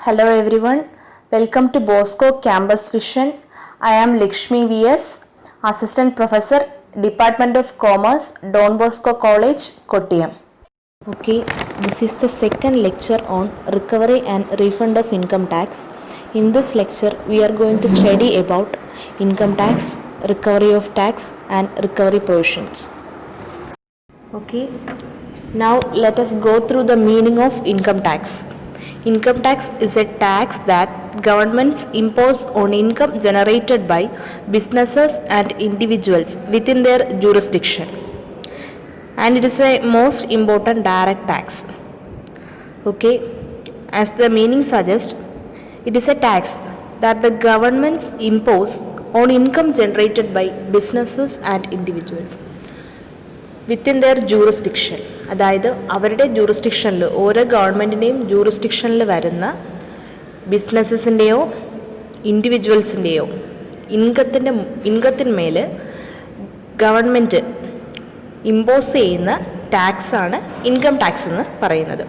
Hello everyone, welcome to Bosco Campus Vision. I am Lakshmi VS, Assistant Professor, Department of Commerce, Don Bosco College, Kottayam. Okay, this is the second lecture on recovery and refund of income tax. In this lecture, we are going to study about income tax, recovery of tax and recovery provisions. Okay, now let us go through the meaning of income tax. Income tax is a tax that governments impose on income generated by businesses and individuals within their jurisdiction. And it is a most important direct tax. Okay, as the meaning suggests, it is a tax that the governments impose on income generated by businesses and individuals within their jurisdiction. അതായത് അവരുടെ ജൂറിസ്ഡിക്ഷനിൽ, ഓരോ ഗവൺമെൻറ്റിൻ്റെയും ജൂറിസ്ഡിക്ഷനിൽ വരുന്ന ബിസിനസ്സസിൻ്റെയോ ഇൻഡിവിജ്വൽസിൻ്റെയോ ഇൻകത്തിന്മേൽ government impose ചെയ്യുന്ന ടാക്സാണ് income tax എന്ന് പറയുന്നത്.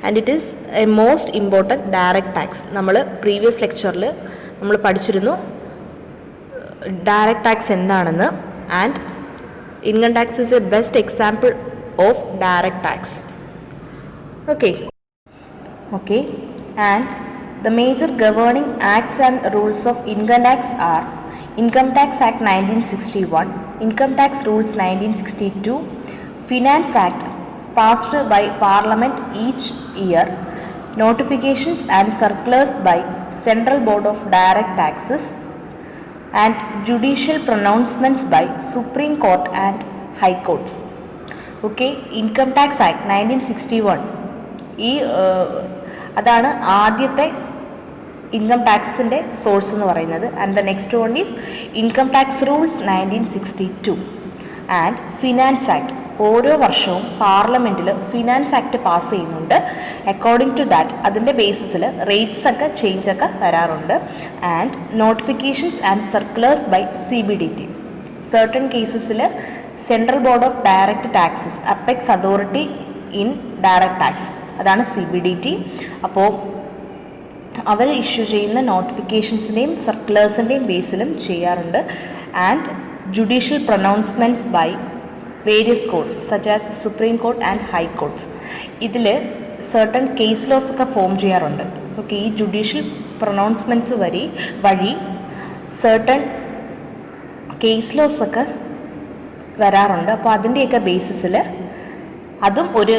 And it is A most important direct tax. നമ്മൾ previous ലെക്ചറിൽ നമ്മൾ പഠിച്ചിരുന്നു ഡയറക്റ്റ് ടാക്സ് എന്താണെന്ന്. And income tax is a best example of direct tax. Okay, and the major governing acts and rules of income tax are Income Tax Act 1961, Income Tax Rules 1962, Finance Act passed by Parliament each year, notifications and circulars by Central Board of Direct Taxes, and judicial pronouncements by Supreme Court and High Courts. Okay, Income Tax Act 1961 അതാണ് ആദ്യത്തെ income ടാക്സിൻ്റെ source എന്ന് പറയുന്നത്. And the next one is income tax rules 1962 and finance act. ഓരോ വർഷവും പാർലമെൻറ്റിൽ finance act pass ചെയ്യുന്നുണ്ട്. According to that അതിൻ്റെ ബേസിസിൽ റേറ്റ്സ് ഒക്കെ ചേഞ്ച് ഒക്കെ വരാറുണ്ട്. And notifications and circulars by CBDT. Certain കേസസിൽ central board of direct taxes, apex authority in direct tax, അതാണ് CBDT. അപ്പോൾ അവർ ഇഷ്യൂ ചെയ്യുന്ന നോട്ടിഫിക്കേഷൻസിൻ്റെയും സർക്കുലേഴ്സിൻ്റെയും ബേസിലും ചെയ്യാറുണ്ട്. And judicial pronouncements by various courts such as supreme court and high courts. ഇതിൽ certain case laws ഒക്കെ form ചെയ്യാറുണ്ട്. ഓക്കെ, ഈ ജുഡീഷ്യൽ പ്രൊനൗൺസ്മെൻറ്റ്സ് വഴി സർട്ടൺ കേസ് ലോസ് ഒക്കെ വരാറുണ്ട്. അപ്പോൾ അതിൻ്റെയൊക്കെ ബേസിസിൽ അതും ഒരു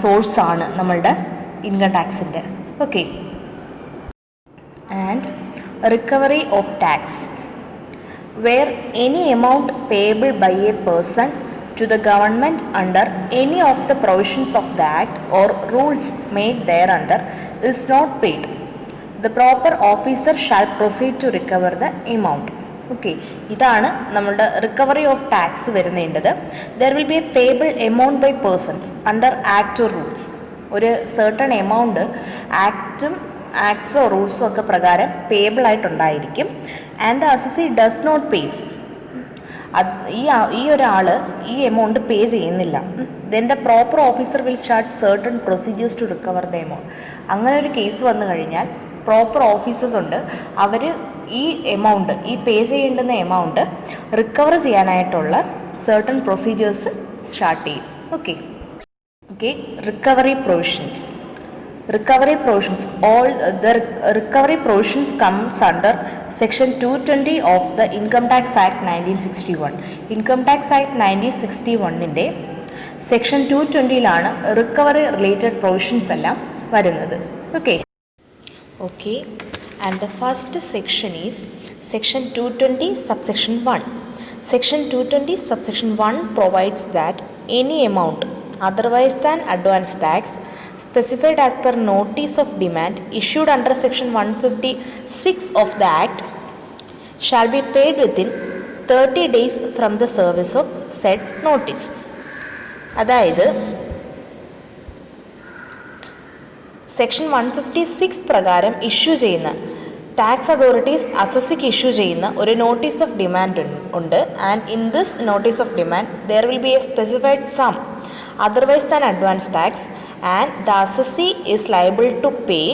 സോഴ്സാണ് നമ്മളുടെ ഇൻകം ടാക്സിൻ്റെ. Okay, and recovery of tax where any amount payable by a person to the government under any of the provisions of the act or rules made thereunder is not paid, the proper officer shall proceed to recover the amount. Okay, ഇതാണ് നമ്മളുടെ recovery of tax വരുന്നേണ്ടത്. There will be a payable amount by persons under act or rules. ഒരു certain amount ആക്ട്സോ റൂൾസോ ഒക്കെ പ്രകാരം payable ആയിട്ടുണ്ടായിരിക്കും. And the assessee does not pays. ഈ ഒരാൾ ഈ എമൗണ്ട് പേ ചെയ്യുന്നില്ല. Then the proper officer will start certain procedures to recover the amount. അങ്ങനെ ഒരു കേസ് വന്നു കഴിഞ്ഞാൽ പ്രോപ്പർ ഓഫീസേഴ്സ് ഉണ്ട്. അവർ ഈ എമൗണ്ട്, ഈ പേ ചെയ്യേണ്ടുന്ന എമൗണ്ട് റിക്കവർ ചെയ്യാനായിട്ടുള്ള സർട്ടൺ പ്രൊസീജിയേഴ്സ് സ്റ്റാർട്ട് ചെയ്യും. Okay, recovery provisions. All the recovery provisions comes under Section 220 of the Income Tax Act 1961. Income Tax Act 1961-ൻ്റെ Section 220-ലാണ് റിക്കവറി റിലേറ്റഡ് പ്രൊവിഷൻസ് എല്ലാം വരുന്നത്. Okay, and the first section is Section 220 subsection 1. Section 220 subsection 1 provides that any amount otherwise than advance tax specified as per notice of demand issued under section 156 of the act shall be paid within 30 days from the service of said notice. അതായത് section 156 പ്രകാരം issue ചെയ്യുന്ന tax authorities അസസിക്ക് issue ചെയ്യുന്ന ഒരു notice of demand ഉണ്ട്. And in this notice of demand there will be a specified sum otherwise than advance tax and the assessee is liable to pay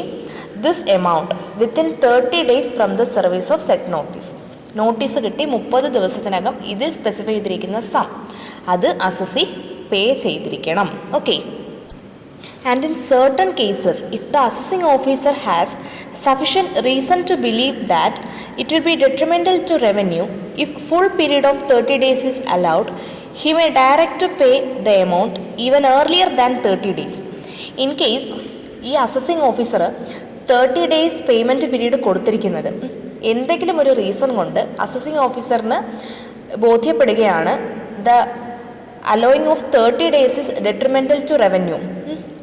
this amount within 30 days from the service of said notice. Notice കിട്ടി 30 ദിവസത്തിനകം ഇതിൽ specify ചെയ്തിരിക്കുന്ന some അത് assessee പേ ചെയ്തിരിക്കണം. Okay. And in certain cases, if the assessing officer has sufficient reason to believe that it will be detrimental to revenue if full period of 30 days is allowed, he may direct to pay the amount even earlier than 30 days. In case ഈ assessing officer 30 days payment period കൊടുത്തിരിക്കുന്നത് എന്തെങ്കിലും ഒരു reason കൊണ്ട് assessing ഓഫീസറിന് ബോധ്യപ്പെടുകയാണ് the allowing of 30 days is detrimental to revenue,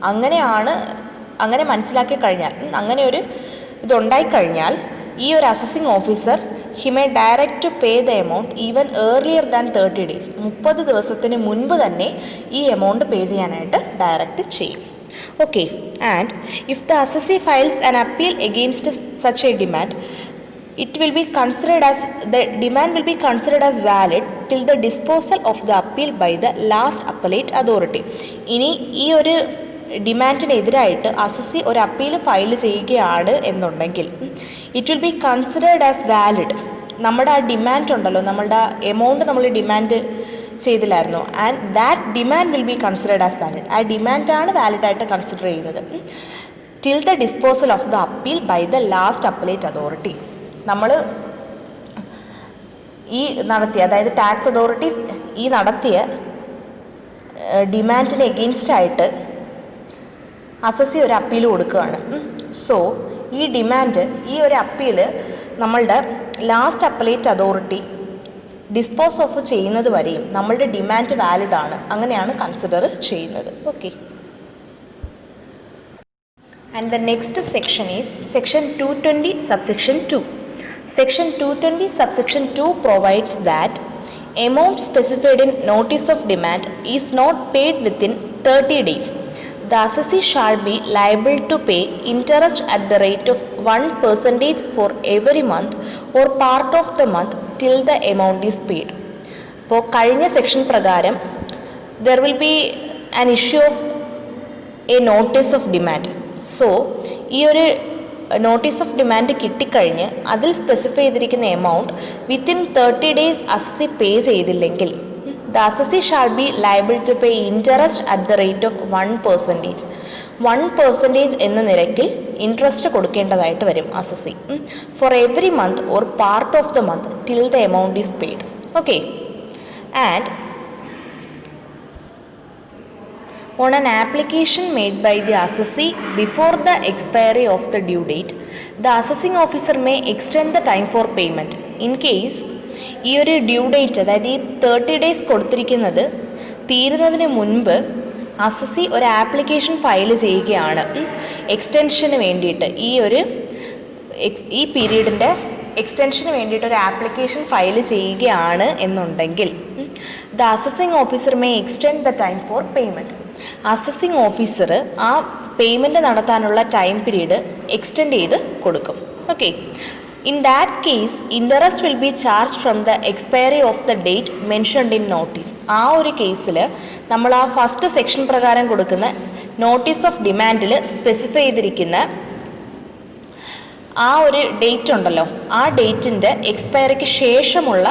അങ്ങനെ മനസ്സിലാക്കി കഴിഞ്ഞാൽ, അങ്ങനെ ഒരു ഇതുണ്ടായിക്കഴിഞ്ഞാൽ ഈ ഒരു assessing officer he may direct to pay the amount even earlier than 30 days, 30 ദിവസത്തിന് മുൻപ് തന്നെ ഈ എമൗണ്ട് പേ ചെയ്യാനായിട്ട് ഡയറക്റ്റ് ചെയ്യും. Okay, and if the assessee files an appeal against such a demand, it will be considered as the demand will be considered as valid till the disposal of the appeal by the last appellate authority. ഇനി ഈ ഒരു ഡിമാൻഡിനെതിരായിട്ട് assessee ഒരു appeal file ചെയ്യുകയാണ് എന്നുണ്ടെങ്കിൽ it will be considered as valid. നമ്മുടെ ആ demand ഉണ്ടല്ലോ, നമ്മളുടെ എമൗണ്ട് നമ്മൾ ഡിമാൻഡ് ചെയ്തില്ലായിരുന്നു, and that demand will be considered as valid. ആ ഡിമാൻഡാണ് വാലിഡായിട്ട് കൺസിഡർ ചെയ്യുന്നത് till the disposal of the appeal by the last appellate authority. നമ്മൾ ഈ നടത്തിയ, അതായത് ടാക്സ് അതോറിറ്റീസ് ഈ നടത്തിയ ഡിമാൻഡിന് എഗെയിൻസ്റ്റായിട്ട് അസസി ഒരു അപ്പീൽ കൊടുക്കുകയാണ്. സോ ഈ ഡിമാൻഡ്, ഈ ഒരു അപ്പീൽ നമ്മളുടെ last appellate authority dispose of ചെയ്യുന്നത് വരെയും നമ്മളുടെ ഡിമാൻഡ് വാലിഡ് ആണ്, അങ്ങനെയാണ് കൺസിഡർ ചെയ്യുന്നത്. Okay. And the next section is section 220 subsection 2. Section 220 subsection 2 provides that amount specified in notice of demand is not paid within 30 days. The assessee shall be liable to pay interest at the rate of 1% for every month or part of the month till the amount is paid. അപ്പോൾ കഴിഞ്ഞ section പ്രകാരം there will be an issue of a notice of demand. So ഈ ഒരു notice of demand കിട്ടിക്കഴിഞ്ഞ് അതിൽ specify ചെയ്തിരിക്കുന്ന amount within 30 days assessee pay ചെയ്തില്ലെങ്കിൽ the assessee shall be liable to pay interest at the rate of 1%. 1% എന്ന നിരക്കിൽ interest കൊടുക്കേണ്ടതായിട്ട് വരും assessee for every month or part of the month till the amount is paid. Okay. And on an application made by the assessee before the expiry of the due date, the assessing officer may extend the time for payment. In case ഈ ഒരു due date, അതായത് ഈ 30 days കൊടുത്തിരിക്കുന്നത് തീരുന്നതിന് മുൻപ് assessee ഒരു application file ചെയ്യുകയാണ് എക്സ്റ്റൻഷന് വേണ്ടിയിട്ട്, ഈ പീരീഡിൻ്റെ എക്സ്റ്റൻഷന് വേണ്ടിയിട്ട് ഒരു ആപ്ലിക്കേഷൻ ഫയൽ ചെയ്യുകയാണ് എന്നുണ്ടെങ്കിൽ the assessing officer may extend the time for payment. Assessing officer ആ പേയ്മെൻറ്റ് നടത്താനുള്ള ടൈം പീരീഡ് എക്സ്റ്റെൻഡ് ചെയ്ത് കൊടുക്കും. Okay. In that case interest will be charge from the expiry of the date mentioned in notice. ആ ഒരു കേസിൽ നമ്മൾ ആ first section പ്രകാരം കൊടുക്കുന്ന നോട്ടീസ് ഓഫ് ഡിമാൻഡിൽ സ്പെസിഫൈ ചെയ്തിരിക്കുന്ന ആ ഒരു ഡേറ്റ് ഉണ്ടല്ലോ, ആ ഡേറ്റിൻ്റെ എക്സ്പയറിക്ക് ശേഷമുള്ള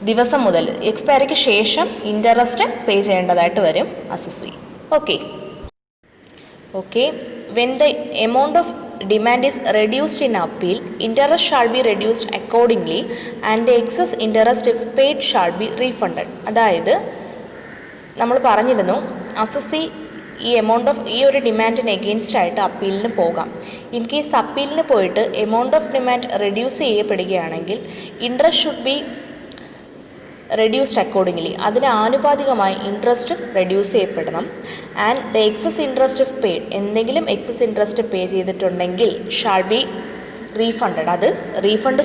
ദിവസം മുതൽ എക്സ്പയറിക്ക് ശേഷം ഇൻട്രസ്റ്റ് പേ ചെയ്യേണ്ടതായിട്ട് വരും assessee. Okay. Okay. When the amount of demand is reduced in appeal, interest shall be reduced accordingly and the excess interest if paid shall be refunded. അതായത് നമ്മൾ പറഞ്ഞിരുന്നു അസസി ഈ എമൗണ്ട് ഓഫ് ഈ ഒരു ഡിമാൻഡിന് എഗെയിൻസ്റ്റ് ആയിട്ട് അപ്പീലിന് പോകാം. ഇൻ കേസ് അപ്പീലിന് പോയിട്ട് എമൗണ്ട് ഓഫ് ഡിമാൻഡ് റെഡ്യൂസ് ചെയ്യപ്പെടുകയാണെങ്കിൽ interest should be reduced accordingly, അതിന് ആനുപാതികമായി ഇൻട്രസ്റ്റ് റെഡ്യൂസ് ചെയ്യപ്പെടണം. And the excess interest if paid, എന്തെങ്കിലും എക്സസ് ഇൻട്രസ്റ്റ് പേ ചെയ്തിട്ടുണ്ടെങ്കിൽ ഷാൾ ബി റീഫണ്ടഡ്, അത് റീഫണ്ട്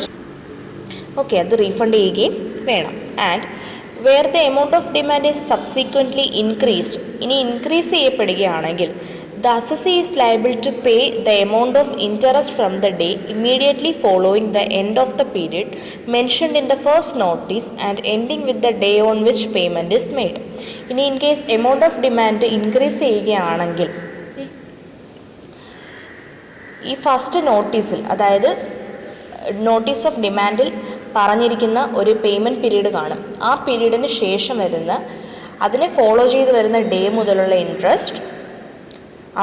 അത് റീഫണ്ട് ചെയ്യുകയും വേണം. And where the amount of demand is subsequently increased, ഇനി ഇൻക്രീസ് ചെയ്യപ്പെടുകയാണെങ്കിൽ the assessee is liable to pay the amount of interest from the day immediately following the end of the period mentioned in the first notice and ending with the day on which payment is made. ഇനി in case amount of demand increase ചെയ്യുകയാണെങ്കിൽ ഈ first നോട്ടീസിൽ, അതായത് notice of ഡിമാൻഡിൽ പറഞ്ഞിരിക്കുന്ന ഒരു payment period കാണും. ആ പീരീഡിന് ശേഷം വരുന്ന, അതിനെ ഫോളോ ചെയ്ത് വരുന്ന ഡേ മുതലുള്ള ഇൻട്രസ്റ്റ്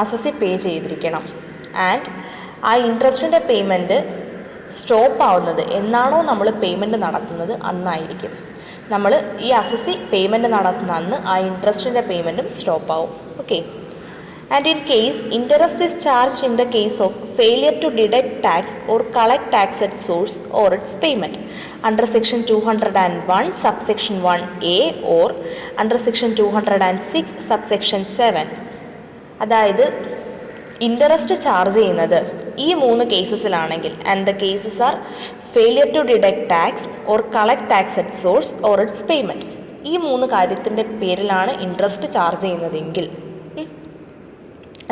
അസസി പേ ചെയ്തിരിക്കണം. ആൻഡ് ആ ഇൻട്രസ്റ്റിൻ്റെ പേയ്മെൻറ്റ് സ്റ്റോപ്പ് ആവുന്നത് എന്നാണോ നമ്മൾ പേയ്മെൻറ്റ് നടത്തുന്നത് അന്നായിരിക്കും. നമ്മൾ ഈ അസസി പേയ്മെൻറ്റ് നടത്തുന്ന അന്ന് ആ ഇൻട്രസ്റ്റിൻ്റെ പേയ്മെൻറ്റും സ്റ്റോപ്പ് ആവും. Okay. And in case interest is charged in the case of failure to deduct tax or collect tax at source or its payment under section 201 subsection 1a or under section 206 subsection 7, അതായത് interest charge ചെയ്യുന്നത് ഈ 3 കേസസിലാണെങ്കിൽ, and the cases are failure to deduct tax or collect tax at source or its payment, ഈ 3 കാര്യത്തിൻ്റെ പേരിലാണ് interest charge ചെയ്യുന്നതെങ്കിൽ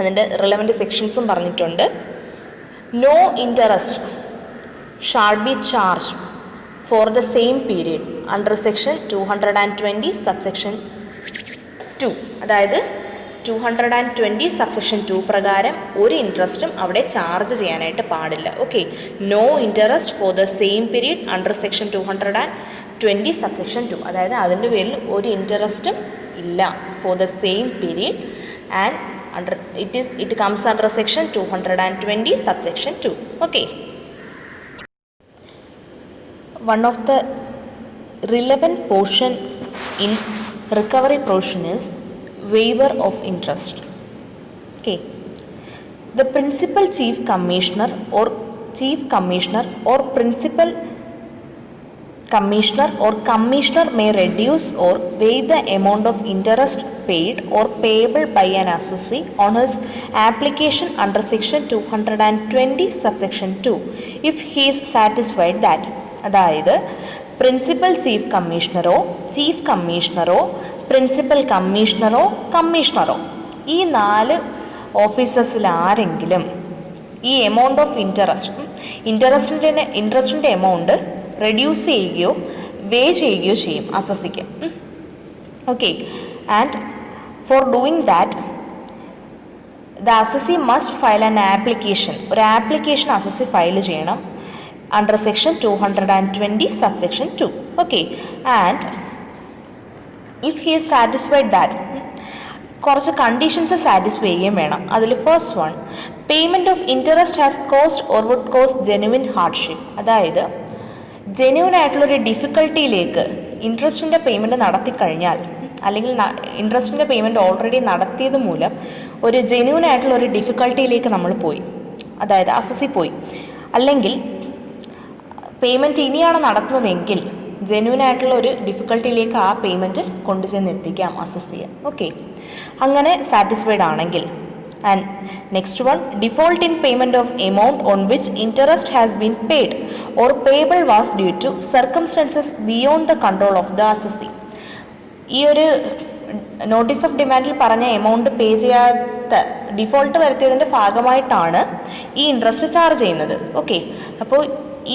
അതിൻ്റെ relevant സെക്ഷൻസും പറഞ്ഞിട്ടുണ്ട്. No interest shall be charge for the same period under section 220 subsection 2, അതായത് 220 subsection 2 പ്രകാരം ഒരു ഇൻട്രസ്റ്റും അവിടെ ചാർജ് ചെയ്യാനായിട്ട് പാടില്ല. Okay. No interest for the same period under section 220 subsection 2, അതായത് അതിൻ്റെ പേരിൽ ഒരു ഇൻട്രസ്റ്റും ഇല്ല for the same period, and it comes under section 220 subsection 2. Okay. One of the relevant portion in recovery portion is waiver of interest. Okay. The principal chief commissioner or principal commissioner or commissioner may reduce or waive the amount of interest paid or payable by an assessee on his application under section 220 subsection 2 if he is satisfied that, അതായത് principal chief കമ്മീഷണറോ principal കമ്മീഷണറോ ഈ 4 ഓഫീസേഴ്സിൽ ആരെങ്കിലും ഈ amount of ഇൻട്രസ്റ്റിൻ്റെ amount reduce ചെയ്യുകയോ waive ചെയ്യുകയോ ചെയ്യും അസസിക്ക്. Okay. And for doing that the assessee must file an application, ഒരു ആപ്ലിക്കേഷൻ അസസി ഫയൽ ചെയ്യണം under section 220 subsection 2. Okay. And if he is satisfied that, കുറച്ച് കണ്ടീഷൻസ് സാറ്റിസ്ഫൈ ചെയ്യുകയും വേണം. അതിൽ first one, payment of interest has cost or would cost genuine hardship, അതായത് genuine ആയിട്ടുള്ളൊരു ഡിഫിക്കൽട്ടിയിലേക്ക് ഇൻട്രസ്റ്റിൻ്റെ payment നടത്തിക്കഴിഞ്ഞാൽ, അല്ലെങ്കിൽ ഇൻട്രസ്റ്റിൻ്റെ payment already നടത്തിയത് മൂലം ഒരു ജെന്യൂൻ ആയിട്ടുള്ളൊരു ഡിഫിക്കൽട്ടിയിലേക്ക് നമ്മൾ പോയി, അതായത് അസസി പോയി, അല്ലെങ്കിൽ പേയ്മെൻറ്റ് ഇനിയാണ് നടത്തുന്നതെങ്കിൽ ജെന്യൂൻ ആയിട്ടുള്ള ഒരു ഡിഫിക്കൽട്ടിയിലേക്ക് ആ പേയ്മെൻറ്റ് കൊണ്ടുചെന്ന് എത്തിക്കാം അസസിയെ. ഓക്കെ. അങ്ങനെ സാറ്റിസ്ഫൈഡ് ആണെങ്കിൽ. And next one, default in payment of amount on which interest has been paid or payable was due to circumstances beyond the control of the assessee. ഈ ഒരു നോട്ടീസ് ഓഫ് ഡിമാൻഡിൽ പറഞ്ഞ amount pay ചെയ്യാത്ത default വരുത്തിയതിൻ്റെ ഭാഗമായിട്ടാണ് ഈ interest charge ചെയ്യുന്നത്. Okay. അപ്പോൾ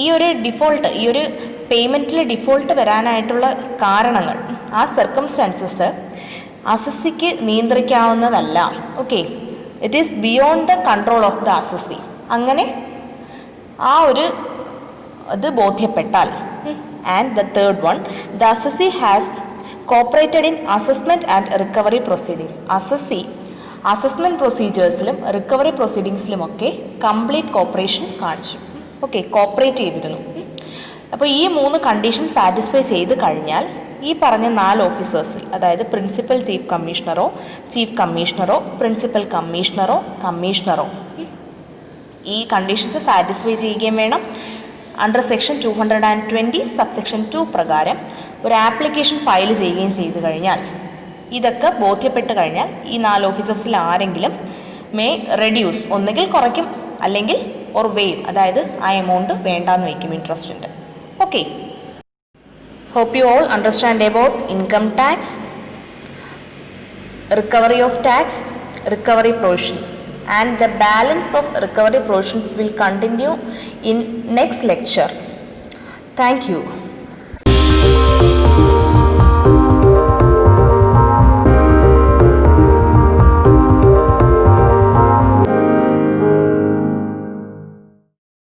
ഈ ഒരു പേയ്മെൻറ്റിൽ ഡിഫോൾട്ട് വരാനായിട്ടുള്ള കാരണങ്ങൾ, ആ സർക്കംസ്റ്റാൻസസ് അസസിക്ക് നിയന്ത്രിക്കാവുന്നതല്ല. Okay. It is beyond the control of the assessee. അങ്ങനെ ആ ഒരു ഇത് ബോധ്യപ്പെട്ടാൽ. And the third one, the assessee has cooperated in assessment and recovery proceedings. Assessee assessment പ്രൊസീജിയേഴ്സിലും റിക്കവറി പ്രൊസീഡിങ്സിലുമൊക്കെ കംപ്ലീറ്റ് കോപ്പറേഷൻ കാണിച്ചു. ഓക്കെ. കോപ്പറേറ്റ് ചെയ്തിരുന്നു. അപ്പോൾ ഈ 3 കണ്ടീഷൻ സാറ്റിസ്ഫൈ ചെയ്ത് കഴിഞ്ഞാൽ ഈ പറഞ്ഞ 4 ഓഫീസേഴ്സിൽ, അതായത് പ്രിൻസിപ്പൽ ചീഫ് കമ്മീഷണറോ പ്രിൻസിപ്പൽ കമ്മീഷണറോ ഈ കണ്ടീഷൻസ് സാറ്റിസ്ഫൈ ചെയ്യുകയും വേണം. അണ്ടർ സെക്ഷൻ 220 സബ്സെക്ഷൻ 2 പ്രകാരം ഒരു ആപ്ലിക്കേഷൻ ഫയൽ ചെയ്യുകയും ചെയ്തു കഴിഞ്ഞാൽ, ഇതൊക്കെ ബോധ്യപ്പെട്ട് കഴിഞ്ഞാൽ ഈ 4 ഓഫീസേഴ്സിൽ ആരെങ്കിലും മേ റെഡ്യൂസ്, ഒന്നുകിൽ കുറയ്ക്കും അല്ലെങ്കിൽ ഓർ വേവ്, അതായത് ആ എമൗണ്ട് വേണ്ടാന്ന് വയ്ക്കും ഇൻട്രസ്റ്റിൻ്റെ. Okay. Hope you all understand about income tax, recovery of tax, recovery provisions, and the balance of recovery provisions will continue in next lecture. Thank you.